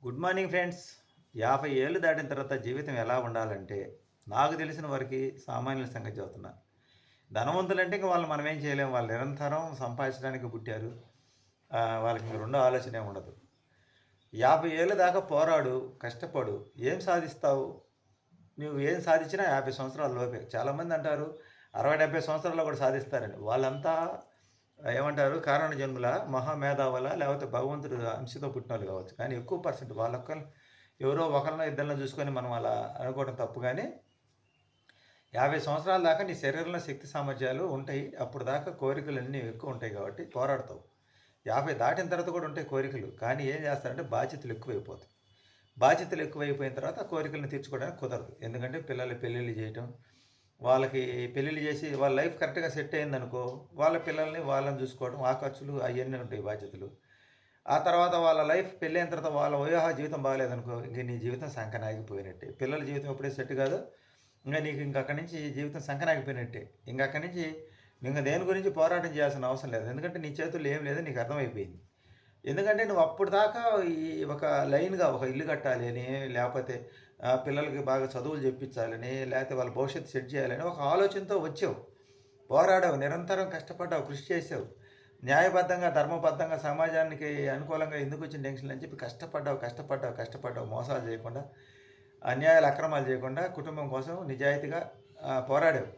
Good morning friends. 50 ఏళ్ళు దాటిన తర్వాత జీవితం ఎలా ఉండాలంటే, నాకు తెలిసిన వరకి సామాన్యుల సంగతి చెబుతున్నా. ధనవంతులంటే ఇంక వాళ్ళని మనం ఏం చేయలేం. వాళ్ళు నిరంతరం సంపాదించడానికి పుట్టారు. వాళ్ళకి ఇంక రెండో ఆలోచనే ఉండదు. 50 ఏళ్ళ దాకా పోరాడు, కష్టపడు. ఏం సాధిస్తావు? నువ్వు ఏం సాధించినా 50 సంవత్సరాల లోపే. చాలామంది అంటారు 60, 70 సంవత్సరాల్లో కూడా సాధిస్తారని. వాళ్ళంతా ఏమంటారు కారణ జన్ముల, మహామేధావుల లేకపోతే భగవంతుడు అంశతో పుట్టినోళ్ళు కావచ్చు. కానీ ఎక్కువ పర్సెంట్ వాళ్ళొక్కళ్ళు ఎవరో ఒకరినో ఇద్దరినో చూసుకొని మనం అలా అనుకోవడం తప్పు గానీ, 50 సంవత్సరాల దాకా నీ శరీరంలో శక్తి సామర్థ్యాలు ఉంటాయి. అప్పుడు దాకా కోరికలన్నీ ఎక్కువ ఉంటాయి కాబట్టి పోరాడతావు. 50 దాటిన తర్వాత కూడా ఉంటాయి కోరికలు. కానీ ఏం చేస్తారంటే బాధ్యతలు ఎక్కువైపోతాయి. బాధ్యతలు ఎక్కువైపోయిన తర్వాత ఆ కోరికలను తీర్చుకోవడానికి కుదరదు. ఎందుకంటే పిల్లల పెళ్ళిళ్ళు చేయటం, వాళ్ళకి పెళ్ళిళ్ళు చేసి వాళ్ళ లైఫ్ కరెక్ట్‌గా సెట్ అయిందనుకో, వాళ్ళ పిల్లల్ని వాళ్ళని చూసుకోవడం, ఆ ఖర్చులు అయన్నీ ఉంటాయి బాధ్యతలు. ఆ తర్వాత వాళ్ళ లైఫ్ పెళ్ళైన తర్వాత వాళ్ళ వివాహ జీవితం బాగాలేదనుకో, ఇంక నీ జీవితం సంకనాగిపోయినట్టే. పిల్లల జీవితం ఎప్పుడే సెట్ కాదో, ఇంక అక్కడి నుంచి జీవితం సంకనాగిపోయినట్టే. ఇంక అక్కడి నుంచి ఇంక దేని గురించి పోరాటం చేయాల్సిన అవసరం లేదు. ఎందుకంటే నీ చేతుల్లో ఏం లేదో నీకు అర్థమైపోయింది. ఎందుకంటే నువ్వు అప్పటిదాకా ఈ ఒక లైన్‌గా ఒక ఇల్లు కట్టాలి అని, లేపోతే పిల్లలకి బాగా చదువులు చెప్పించాలని, లేతే వాళ్ళ భవిష్యత్తు సెట్ చేయాలని ఒక ఆలోచనతో వచ్చావు. పోరాడావు, నిరంతరం కష్టపడ్డావు, కృషి చేసావు. న్యాయబద్ధంగా, ధర్మబద్ధంగా సమాజానికి అనుకూలంగా ఎందుకొచ్చిన టెన్షన్‌లు అని చెప్పి కష్టపడ్డావు, కష్టపడ్డావు, కష్టపడ్డావు. మోసాలు చేయకుండా, అన్యాయాలు, అక్రమాలు చేయకుండా కుటుంబం కోసం నిజాయితీగా పోరాడావు.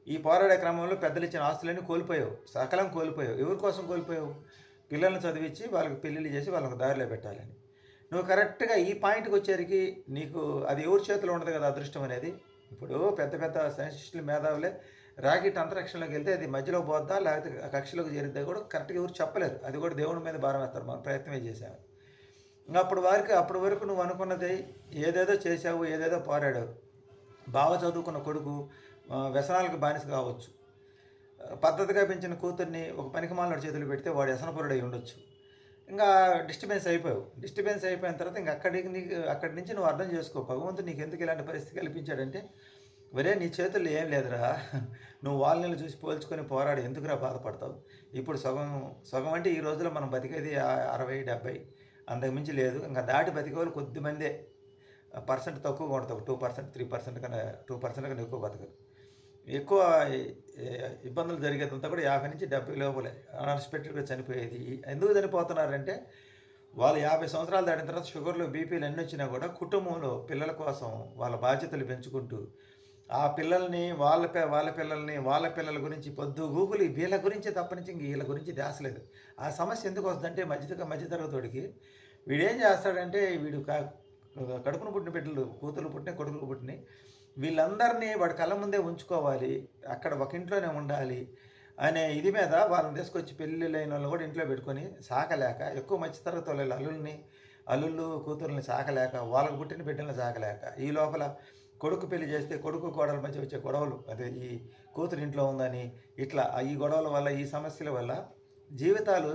ఈ పోరాడే క్రమంలో పెద్దలిచ్చిన ఆస్తులన్నీ కోల్పోయావు. సకలం కోల్పోయావు. ఎవరి కోసం కోల్పోయావు? పిల్లల్ని చదివించి వాళ్ళకి పెళ్ళిళ్ళు చేసి వాళ్ళకి దారిలో పెట్టాలని. నువ్వు కరెక్ట్‌గా ఈ పాయింట్‌కొచ్చేసరికి నీకు అది ఎవరి చేతిలో ఉండదు కదా అదృష్టం అనేది. ఇప్పుడు పెద్ద పెద్ద సైంటిస్టులు, మేధావులే రాకెట్ అంతరిక్షంలోకి వెళ్తే అది మధ్యలో పోద్దా? లేకపోతే కక్షలోకి చేరుద్దా కూడా కరెక్ట్‌గా ఎవరు చెప్పలేరు. అది కూడా దేవుడి మీద భారం వేస్తారు. మనం ప్రయత్నమే చేసామని. ఇంక అప్పటి వరకు నువ్వు అనుకున్నది ఏదేదో చేసావు, ఏదేదో పోరాడావు. బాగా చదువుకున్న కొడుకు వ్యసనాలకు బానిస కావచ్చు. పద్ధతిగా పెంచిన కూతుర్ని ఒక పనికిమాలినోడి చేతుల్లో పెడితే వాడు వ్యసనపరుడై ఉండొచ్చు. ఇంకా డిస్టర్బెన్స్ అయిపోయావు. డిస్టర్బెన్స్ అయిపోయిన తర్వాత ఇంక అక్కడి నుంచి నువ్వు అర్థం చేసుకో. భగవంతుడు నీకెందుకు ఇలాంటి పరిస్థితి కల్పించాడంటే, ఒరేయ్ నీ చేతుల్లో ఏం లేదురా. నువ్వు వాళ్ళని చూసి పోల్చుకొని పోరాడి ఎందుకురా బాధపడతావు? ఇప్పుడు సగం సగం అంటే ఈ రోజుల్లో మనం బతికేది 60, 70 అంతకుమించి లేదు. ఇంకా దాటి బతికేవాళ్ళు కొద్దిమందే. పర్సెంట్ తక్కువగా ఉంటది. ఒక 2%, 3% కన్నా 2% కన్నా ఎక్కువ బతకరు. ఎక్కువ ఇబ్బందులు జరిగేదంతా కూడా 50-70 లోపలే అన్‌ఎక్స్‌పెక్టెడ్‌గా చనిపోయేది. ఎందుకు చనిపోతున్నారంటే, వాళ్ళు 50 సంవత్సరాలు దాటిన తర్వాత షుగర్‌లు, బీపీలు అన్నీ వచ్చినా కూడా కుటుంబంలో పిల్లల కోసం వాళ్ళ బాధ్యతలు పెంచుకుంటూ, ఆ పిల్లల్ని వాళ్ళ పిల్లల్ని, వాళ్ళ పిల్లల గురించి పొద్దుగూకులు వీళ్ళ గురించే తప్పనించి ఇంక వీళ్ళ గురించి ధ్యాస లేదు. ఆ సమస్య ఎందుకు వస్తదంటే మధ్య తరగతోడికి వీడేం చేస్తాడంటే వీడు కడుపున పుట్టిన బిడ్డలు, కూతుర్లు పుట్టినయి, కొడుకులు పుట్టినయి. వీళ్ళందరినీ వాడి కళ్ళ ముందే ఉంచుకోవాలి. అక్కడ ఒక ఇంట్లోనే ఉండాలి అనే ఇది మీద వాళ్ళని తీసుకొచ్చి పెళ్ళిళ్ళైనోళ్ళని కూడా ఇంట్లో పెట్టుకొని సాకలేక, ఎక్కువ మధ్య తరగతోళ్ళు అల్లుళ్ళు, కూతుర్లని సాకలేక, వాళ్ళకి పుట్టిన బిడ్డల్ని సాకలేక, ఈ లోపల కొడుకు పెళ్లి చేస్తే కొడుకు, కోడల మధ్య వచ్చే గొడవలు, అదే ఈ కూతురు ఇంట్లో ఉందని ఇట్లా ఈ గొడవల వల్ల, ఈ సమస్యల వల్ల జీవితాలు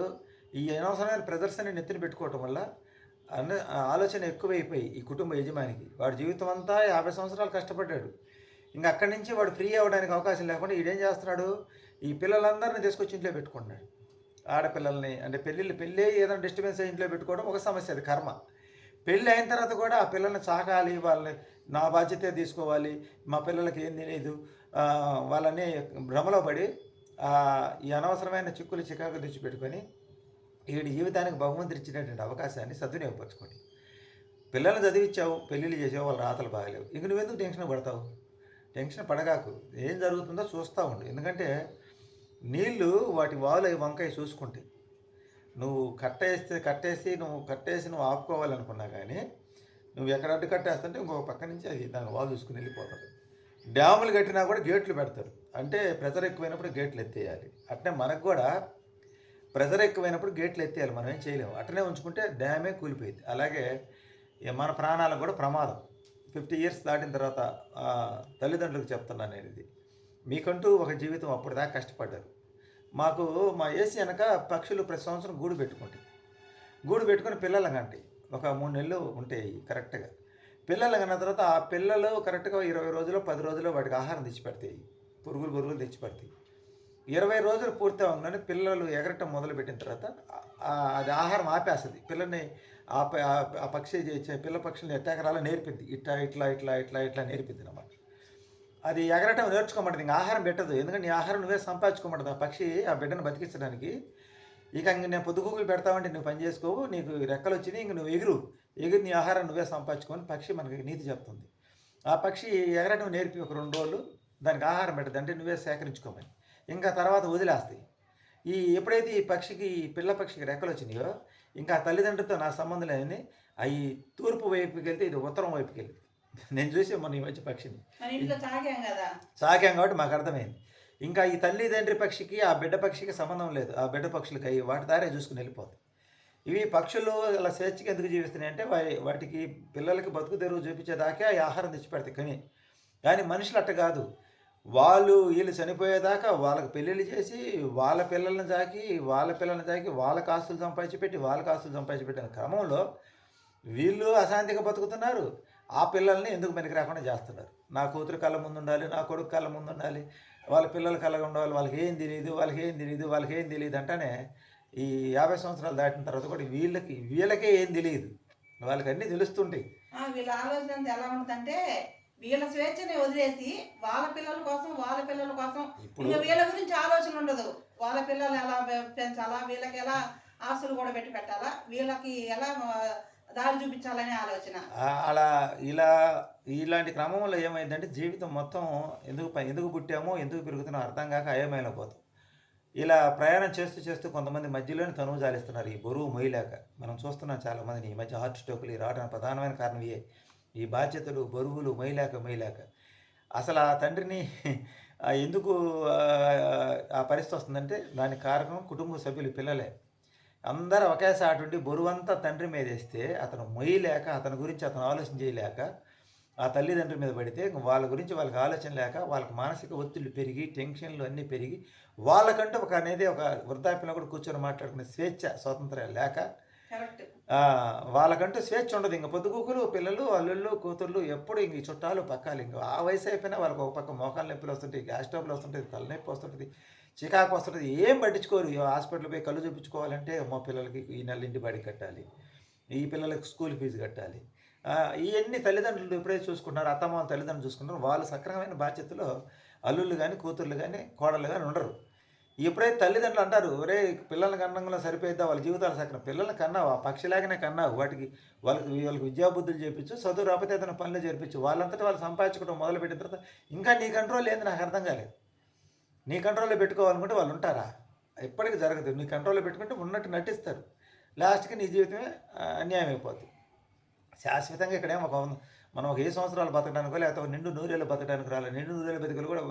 ఈ అనవసరమైన ప్రెజర్స్ అన్ని నెత్తిన పెట్టుకోవటం వల్ల ఆలోచన ఎక్కువైపోయి ఈ కుటుంబ యజమానికి వాడి జీవితం అంతా 50 సంవత్సరాలు కష్టపడ్డాడు. ఇంక అక్కడి నుంచి వాడు ఫ్రీ అవ్వడానికి అవకాశం లేకుండా ఈడేం చేస్తున్నాడు, ఈ పిల్లలందరిని తీసుకొచ్చి ఇంట్లో పెట్టుకుంటున్నాడు. ఆడపిల్లల్ని అంటే పెళ్ళి ఏదైనా డిస్టర్బెన్స్ అయ్యి ఇంట్లో పెట్టుకోవడం ఒక సమస్య, అది కర్మ. పెళ్ళి అయిన తర్వాత కూడా ఆ పిల్లల్ని సాకాలి, వాళ్ళని నా బాధ్యతే తీసుకోవాలి, మా పిల్లలకి ఏం తెలియదు, వాళ్ళని భ్రమలో పడి ఈ అనవసరమైన చిక్కులు చికాకు తెచ్చిపెట్టుకొని ఈడి జీవితానికి భగవంతుడు ఇచ్చినటువంటి అవకాశాన్ని సద్వినియోగపరచుకోండి. పిల్లల్ని చదివించావు, పెళ్ళిళ్ళు చేసావు, వాళ్ళ రాతలు బాగలేవు. ఇంక నువ్వెందుకు టెన్షన్ పడతావు? టెన్షన్ పడగాకు. ఏం జరుగుతుందో చూస్తూ ఉండు. ఎందుకంటే నీళ్ళు వాటి వంకాయ చూసుకుంటాయి. నువ్వు కట్టేసి నువ్వు ఆపుకోవాలనుకున్నా కానీ, నువ్వు ఎక్కడ అడ్డు కట్టేస్తుంటే ఇంకొక పక్క నుంచి అది దాని వాలు చూసుకుని వెళ్ళిపోతుంది. డ్యాములు కట్టినా కూడా గేట్లు పెడతారు. అంటే ప్రెజర్ ఎక్కువైనప్పుడు గేట్లు ఎత్తేయాలి. అట్నే మనకు కూడా ప్రెజర్ ఎక్కువైనప్పుడు గేట్లు ఎత్తేయాలి. మనం ఏం చేయలేము. అట్లనే ఉంచుకుంటే డ్యామే కూలిపోయింది. అలాగే మన ప్రాణాలకు కూడా ప్రమాదం. 50 ఇయర్స్ దాటిన తర్వాత తల్లిదండ్రులకు చెప్తున్నాను నేను ఇది. మీకంటూ ఒక జీవితం అప్పటిదాకా కష్టపడ్డారు. మా ఏసీ వెనక పక్షులు ప్రతి సంవత్సరం గూడు పెట్టుకుంటాయి. గూడు పెట్టుకొని పిల్లలు కంటాయి. ఒక 3 నెలలు ఉంటాయి కరెక్ట్‌గా. పిల్లలు కన్న తర్వాత ఆ పిల్లలు కరెక్ట్‌గా 20 రోజుల్లో, 10 రోజుల్లో వాటికి ఆహారం తెచ్చిపెడతాయి. పురుగులు తెచ్చిపెడతాయి. 20 రోజులు పూర్తి అవ్వగానే పిల్లలు ఎగరటం మొదలుపెట్టిన తర్వాత అది ఆహారం ఆపేస్తది. పిల్లని ఆ పక్షి పిల్ల పక్షుల్ని ఎట్టా ఎగరాలో నేర్పిద్ది. ఇట్లా, ఇట్లా, ఇట్లా, ఇట్లా, ఇట్లా నేర్పిద్దనమాట. అది ఎగరటం నేర్చుకోమంటది. ఇంక ఆహారం పెట్టదు. ఎందుకంటే నీ ఆహారం నువ్వే సంపాదించుకోమంటది. ఆ పక్షి ఆ బిడ్డను బతికించడానికి. ఇక నేను పొద్దుగూకులు పెడతావంటే నువ్వు పని చేసుకోవు. నీకు రెక్కలొచ్చినియి. ఇంక నువ్వు ఎగురు. ఎగిరి నీ ఆహారం నువ్వే సంపాదించుకో అని పక్షి మనకి నీతి చెప్తుంది. ఆ పక్షి ఎగరటం నేర్పి ఒక 2 రోజులు దానికి ఆహారం పెట్టద్దు. అంటే నువ్వే సేకరించుకోమని. ఇంకా తర్వాత వదిలేస్తాయి. ఎప్పుడైతే ఈ పక్షికి ఈ పిల్ల పక్షికి రెక్కలొచ్చినాయో ఇంకా తల్లిదండ్రులతో నా సంబంధం లేదని అయి తూర్పు వైపుకెళ్తే ఇది ఉత్తరం వైపుకెళ్ళింది. నేను చూసాను మొన్న ఈ మధ్య పక్షిని. సాకాం కాబట్టి మాకు అర్థమైంది. ఇంకా ఈ తల్లిదండ్రి పక్షికి ఆ బిడ్డ పక్షికి సంబంధం లేదు. ఆ బిడ్డ పక్షులకి అయి వాటి దారే చూసుకుని వెళ్ళిపోతాయి. ఇవి పక్షులు అలా స్వేచ్ఛగా ఎందుకు జీవిస్తున్నాయి అంటే వాటికి పిల్లలకి బతుకు తెరువు చూపించేదాకే ఆ ఆహారం తెచ్చిపెడతాయి. కానీ మనుషులు అట్ట కాదు. వీళ్ళు చనిపోయేదాకా వాళ్ళకి పెళ్ళిళ్ళు చేసి వాళ్ళ పిల్లల్ని సాకి వాళ్ళకి ఆస్తులు సంపాదించిపెట్టిన క్రమంలో వీళ్ళు అశాంతిగా బతుకుతున్నారు. ఆ పిల్లల్ని ఎందుకు పనికి రాకుండా చేస్తున్నారు. నా కూతురు కళ్ళ ముందు ఉండాలి, నా కొడుకు కళ్ళ ముందు ఉండాలి, వాళ్ళ పిల్లల కళ్ళగా ఉండాలి, వాళ్ళకి ఏం తెలియదు అంటేనే ఈ 50 సంవత్సరాలు దాటిన తర్వాత కూడా వీళ్ళకే ఏం తెలియదు. వాళ్ళకి అన్నీ తెలుస్తుంటాయి. వీళ్ళ ఆలోచన ఎలా ఉంటుందంటే వీళ్ళ స్వేచ్ఛని వదిలేసి వాళ్ళ పిల్లల కోసం ఇప్పుడు వీళ్ళ గురించి ఆలోచన ఉండదు. వాళ్ళ పిల్లలు ఎలా పెంచాలా, వీళ్ళకి ఎలా ఆస్తులు కూడా పెట్టాలా, వీళ్ళకి ఎలా దారి చూపించాలనే ఆలోచన. ఇలాంటి క్రమంలో ఏమైందంటే జీవితం మొత్తం ఎందుకు పుట్టామో ఎందుకు పెరుగుతున్నామో అర్థం కాక అయోమయంలోపోతాం. ఇలా ప్రయాణం చేస్తూ కొంతమంది మధ్యలోనే తనువు జాలిస్తున్నారు. ఈ బరువు మొయ్యలేక మనం చూస్తున్నాం చాలామందిని. ఈ మధ్య హార్ట్ స్ట్రోకులు రావడానికి ప్రధానమైన కారణం ఇవే. ఈ బాధ్యతలు బరువులు మొయ్యలేక అసలు ఆ తండ్రిని ఎందుకు ఆ పరిస్థితి వస్తుందంటే దానికి కారణం కుటుంబ సభ్యులు, పిల్లలే. అందరూ ఒకేసారి ఉండి బరువంతా తండ్రి మీద వేస్తే అతను మొయ్యలేక, అతని గురించి అతను ఆలోచన చేయలేక ఆ తల్లిదండ్రుల మీద పడితే వాళ్ళ గురించి వాళ్ళకి ఆలోచన లేక వాళ్ళకి మానసిక ఒత్తిళ్ళు పెరిగి టెన్షన్లు అన్నీ పెరిగి వాళ్ళకంటూ ఒక వృద్ధాప్యంలో కూడా కూర్చొని మాట్లాడుకునే స్వాతంత్రం లేక వాళ్ళకంటూ స్వేచ్ఛ ఉండదు. ఇంక పొద్దుగూకులు పిల్లలు, అల్లుళ్ళు, కూతుర్లు ఎప్పుడు ఇంక చుట్టాలు పక్కాలి. ఇంక ఆ వయసు అయిపోయినా వాళ్ళకి ఒక పక్క మోకాలు నొప్పులు వస్తుంటాయి, గ్యాస్ ట్రబుల్ వస్తుంటుంది, తలనొప్పి వస్తుంటుంది, చికాకు వస్తుంటుంది. ఏం పట్టించుకోరు. హాస్పిటల్ పోయి కళ్ళు చూపించుకోవాలంటే మా పిల్లలకి ఈ నెల ఇంటి బాడీ కట్టాలి, ఈ పిల్లలకి స్కూల్ ఫీజు కట్టాలి. ఇవన్నీ తల్లిదండ్రులు ఎప్పుడైతే చూసుకుంటున్నారో, అత్తమామ తల్లిదండ్రులు చూసుకుంటారో వాళ్ళు సక్రమమైన బాధ్యతలో అల్లుళ్ళు కానీ, కూతుర్లు కానీ, కోడళ్ళు కానీ ఉండరు. ఎప్పుడైతే తల్లిదండ్రులు అంటారు, ఒరే పిల్లల కన్నంలో సరిపోయిద్దా, వాళ్ళ జీవితాలు సక్రమం, పిల్లల్ని కన్నావు, ఆ పక్షిలాగానే కన్నావు, వాళ్ళకి విద్యాబుద్ధులు చేయించు, చదువు రాకపోతే ఏదైనా పనులు చేర్పించు, వాళ్ళంతటా వాళ్ళు సంపాదించుకోవడం మొదలుపెట్టిన తర్వాత ఇంకా నీ కంట్రోల్ ఏంది నాకు అర్థం కాలేదు. నీ కంట్రోల్లో పెట్టుకోవాలనుకుంటే వాళ్ళు ఉంటారా? ఎప్పటికీ జరగదు. నీ కంట్రోల్లో పెట్టుకుంటే ఉన్నట్టు నటిస్తారు. లాస్ట్కి నీ జీవితమే అన్యాయం అయిపోతుంది. శాశ్వతంగా ఇక్కడేమో మనం ఒక 10 సంవత్సరాలు బతకడానికో లేకపోతే నిండు నూరేళ్ళు బతకడానికి రాలేదు. నిండు నూరేళ్ళు బతికలు కూడా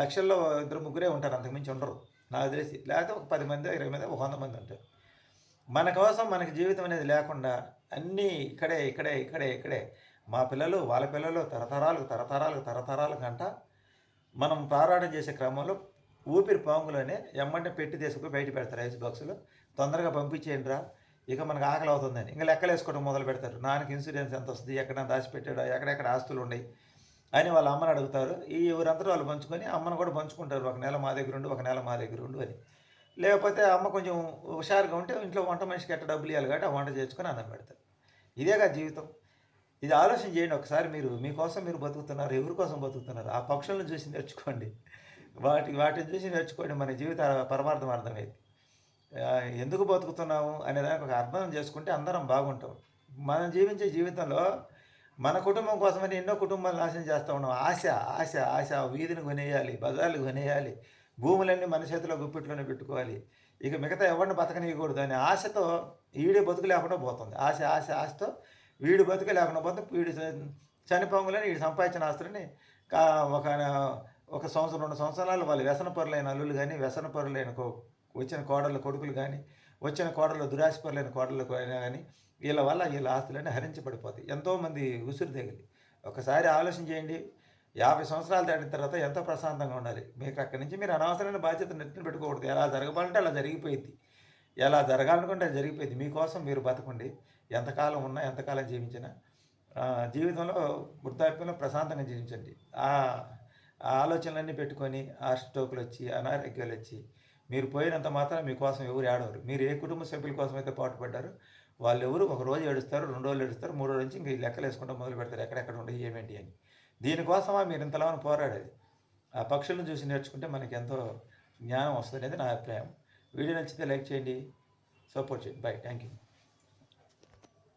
లక్షల్లో 2-3 ఉంటారు, అంతకుమించి ఉండరు నాకు తెలిసి. లేకపోతే ఒక 10 మంది, 20 మంది, 100 మంది ఉంటారు. మన కోసం మనకి జీవితం అనేది లేకుండా అన్నీ ఇక్కడే మా పిల్లలు, వాళ్ళ పిల్లలు తరతరాలు కంట మనం పోరాటం చేసే క్రమంలో ఊపిరి పాంగులోనే ఎమ్మంటే పెట్టి తీసుకుని బయట పెడతారు ఐస్ బాక్సులో. తొందరగా పంపించేయండి రా, ఇక మనకు ఆకలి అవుతుందని ఇంకా లెక్కలు వేసుకోవడం మొదలు పెడతారు. నాన్నకి ఇన్సూరెన్స్ ఎంత వస్తుంది, ఎక్కడ దాచిపెట్టాడో, ఎక్కడెక్కడ ఆస్తులు ఉన్నాయి అని వాళ్ళ అమ్మని అడుగుతారు. ఈ ఊరంతా వాళ్ళు పంచుకొని అమ్మను కూడా పంచుకుంటారు. ఒక నెల మా దగ్గర ఉండు, ఒక నెల మా దగ్గర ఉండు అని. లేకపోతే అమ్మ కొంచెం హుషారుగా ఉంటే ఇంట్లో వంట మనిషికి ఎట్ట డబ్బులు ఇవ్వాలి కాబట్టి ఆ వంట చేసుకొని అన్నం పెడతారు. ఇదేగా జీవితం. ఇది ఆలోచన చేయండి ఒకసారి. మీకోసం మీరు బతుకుతున్నారు, ఎవరి కోసం బతుకుతున్నారు? ఆ పక్షులను చూసి నేర్చుకోండి, వాటిని చూసి నేర్చుకోండి. మన జీవిత పరమార్థం అర్థమైంది. ఎందుకు బతుకుతున్నాము అనే దానికి ఒక అర్థం చేసుకుంటే అందరం బాగుంటాం. మనం జీవించే జీవితంలో మన కుటుంబం కోసమని ఎన్నో కుటుంబాలు నాశనం చేస్తూ ఉన్నాం. ఆశ వీధిని కొనేయాలి, బజార్లు కొనేయాలి, భూములన్నీ మన చేతిలో గుప్పిట్లోనే పెట్టుకోవాలి, ఇక మిగతా ఎవరిని బతకనియకూడదు అనే ఆశతో వీడి బతుకు లేకుండా పోతుంది. ఆశతో వీడి బతుకు లేకుండా పోతుంది. వీడి చనిపోగానే వీడు సంపాదించిన ఆస్తులని ఒక సంవత్సరం 2 సంవత్సరాలు వాళ్ళు వ్యసనపరులైన అల్లులు కానీ, వ్యసనపరులైన వచ్చిన కోడళ్ళ కొడుకులు కానీ, వచ్చిన కోడళ్ళు దురాశపరులైన కోడళ్ళు కానీ వీళ్ళ వల్ల వీళ్ళ ఆస్తులన్నీ హరించబడిపోతాయి. ఎంతోమంది ఉసురు తగిలి. ఒకసారి ఆలోచన చేయండి. 50 సంవత్సరాలు దాటిన తర్వాత ఎంతో ప్రశాంతంగా ఉండాలి. మీకు అక్కడి నుంచి మీరు అనవసరమైన బాధ్యత నెత్తిన పెట్టుకోకూడదు. ఎలా జరగాలంటే అలా జరిగిపోయింది, ఎలా జరగాలనుకుంటే అది జరిగిపోయింది. మీకోసం మీరు బతకండి. ఎంతకాలం ఉన్నా, ఎంతకాలం జీవించినా జీవితంలో వృద్ధాప్యంలో ప్రశాంతంగా జీవించండి. ఆ ఆలోచనలన్నీ పెట్టుకొని ఆ స్ట్రోకులు వచ్చి అనారోగ్యాలు వచ్చి మీరు పోయినంత మాత్రం మీకోసం ఎవరు ఏడవరు. మీరు ఏ కుటుంబ సభ్యుల కోసం అయితే పాటుపడ్డారో వాళ్ళెవరు ఒక రోజు ఏడుస్తారు, 2 రోజులు ఏడుస్తారు, 3 రోజుల నుంచి ఇంక ఈ లెక్కలేసుకుంటూ మొదలు పెడతారు ఎక్కడెక్కడ ఉండయి ఏమేంటి అని. దీనికోసమా మీరు ఇంతలా పోరాడేది? ఆ పక్షులను చూసి నేర్చుకుంటే మనకి ఎంతో జ్ఞానం వస్తుందనేది నా అభిప్రాయం. వీడియో నచ్చితే లైక్ చేయండి, సపోర్ట్ చేయండి. బై. Thank you.